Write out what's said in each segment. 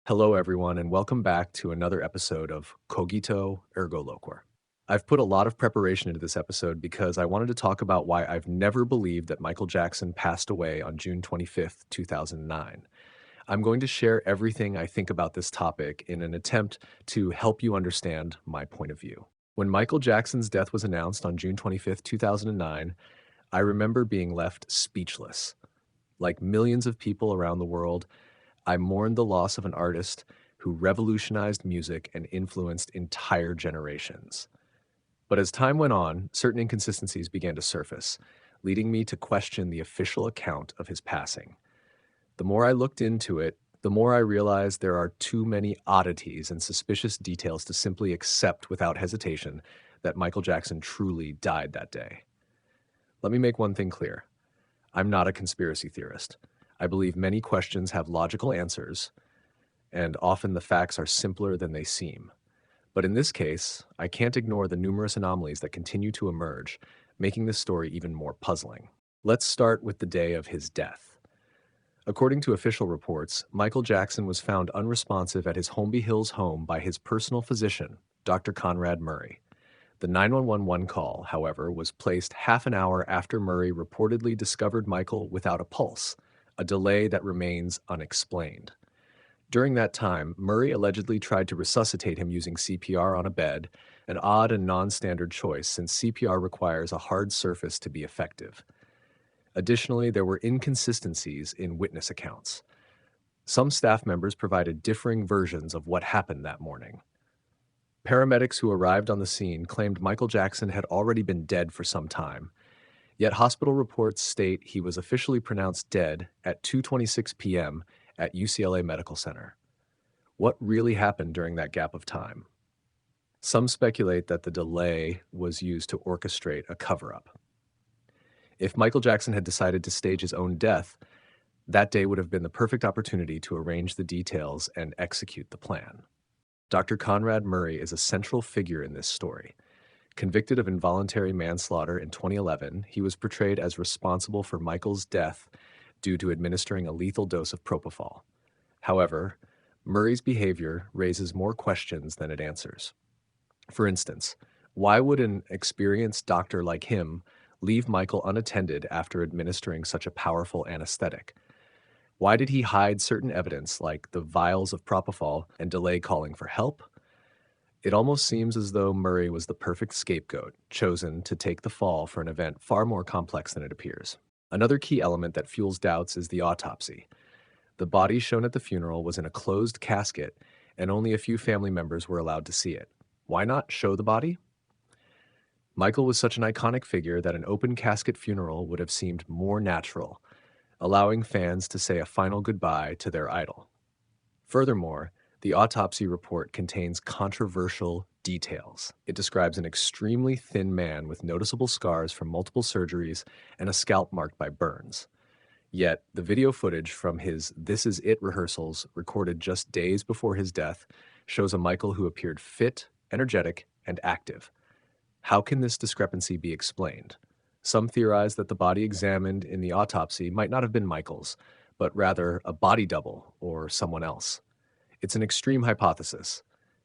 Hello, everyone, and welcome back to another episode of Cogito Ergo Loquor. I've put a lot of preparation into this episode because I wanted to talk about why I've never believed that Michael Jackson passed away on June 25th, 2009. I'm going to share everything I think about this topic in an attempt to help you understand my point of view. When Michael Jackson's death was announced on June 25th, 2009, I remember being left speechless. Like millions of people around the world, I mourned the loss of an artist who revolutionized music and influenced entire generations. But as time went on, certain inconsistencies began to surface, leading me to question the official account of his passing. The more I looked into it, the more I realized there are too many oddities and suspicious details to simply accept without hesitation that Michael Jackson truly died that day. Let me make one thing clear. I'm not a conspiracy theorist. I believe many questions have logical answers, and often the facts are simpler than they seem. But in this case, I can't ignore the numerous anomalies that continue to emerge, making this story even more puzzling. Let's start with the day of his death. According to official reports, Michael Jackson was found unresponsive at his Holmby Hills home by his personal physician, Dr. Conrad Murray. The 911 call, however, was placed half an hour after Murray reportedly discovered Michael without a pulse, a delay that remains unexplained. During that time, Murray allegedly tried to resuscitate him using CPR on a bed, an odd and non-standard choice since CPR requires a hard surface to be effective. Additionally, there were inconsistencies in witness accounts. Some staff members provided differing versions of what happened that morning. Paramedics who arrived on the scene claimed Michael Jackson had already been dead for some time, yet hospital reports state he was officially pronounced dead at 2:26 p.m. at UCLA Medical Center. What really happened during that gap of time? Some speculate that the delay was used to orchestrate a cover-up. If Michael Jackson had decided to stage his own death, that day would have been the perfect opportunity to arrange the details and execute the plan. Dr. Conrad Murray is a central figure in this story. Convicted of involuntary manslaughter in 2011, he was portrayed as responsible for Michael's death due to administering a lethal dose of propofol. However, Murray's behavior raises more questions than it answers. For instance, why would an experienced doctor like him leave Michael unattended after administering such a powerful anesthetic? Why did he hide certain evidence like the vials of propofol and delay calling for help? It almost seems as though Murray was the perfect scapegoat, chosen to take the fall for an event far more complex than it appears. Another key element that fuels doubts is the autopsy. The body shown at the funeral was in a closed casket, and only a few family members were allowed to see it. Why not show the body? Michael was such an iconic figure that an open casket funeral would have seemed more natural, allowing fans to say a final goodbye to their idol. Furthermore, the autopsy report contains controversial details. It describes an extremely thin man with noticeable scars from multiple surgeries and a scalp marked by burns. Yet, the video footage from his This Is It rehearsals, recorded just days before his death, shows a Michael who appeared fit, energetic, and active. How can this discrepancy be explained? Some theorize that the body examined in the autopsy might not have been Michael's, but rather a body double or someone else. It's an extreme hypothesis,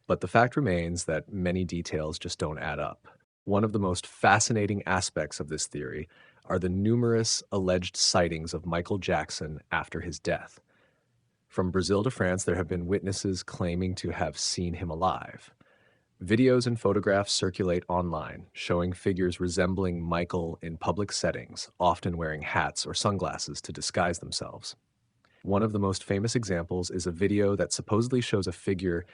but the fact remains that many details just don't add up. One of the most fascinating aspects of this theory are the numerous alleged sightings of Michael Jackson after his death. From Brazil to France, there have been witnesses claiming to have seen him alive. Videos and photographs circulate online, showing figures resembling Michael in public settings, often wearing hats or sunglasses to disguise themselves. One of the most famous examples is a video that supposedly shows a figure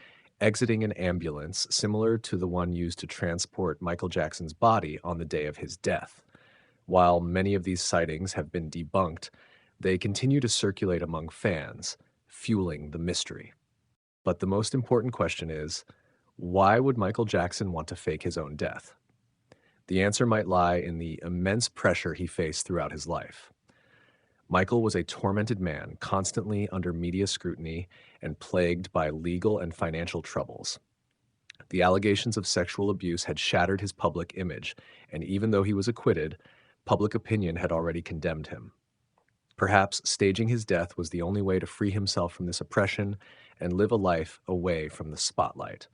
exiting an ambulance similar to the one used to transport Michael Jackson's body on the day of his death. While many of these sightings have been debunked, they continue to circulate among fans, fueling the mystery. But the most important question is, why would Michael Jackson want to fake his own death? The answer might lie in the immense pressure he faced throughout his life. Michael was a tormented man, constantly under media scrutiny and plagued by legal and financial troubles. The allegations of sexual abuse had shattered his public image, and even though he was acquitted, public opinion had already condemned him. Perhaps staging his death was the only way to free himself from this oppression and live a life away from the spotlight.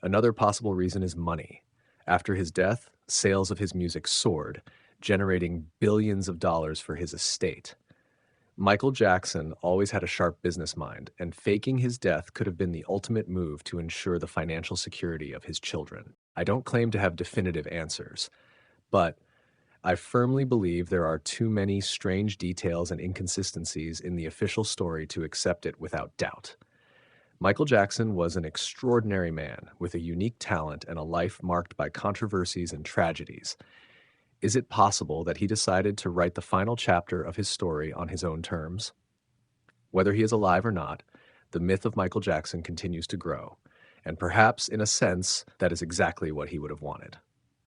Another possible reason is money. After his death, sales of his music soared, generating billions of dollars for his estate. Michael Jackson always had a sharp business mind, and faking his death could have been the ultimate move to ensure the financial security of his children. I don't claim to have definitive answers, but I firmly believe there are too many strange details and inconsistencies in the official story to accept it without doubt. Michael Jackson was an extraordinary man with a unique talent and a life marked by controversies and tragedies. Is it possible that he decided to write the final chapter of his story on his own terms? Whether he is alive or not, the myth of Michael Jackson continues to grow, and perhaps, in a sense, that is exactly what he would have wanted.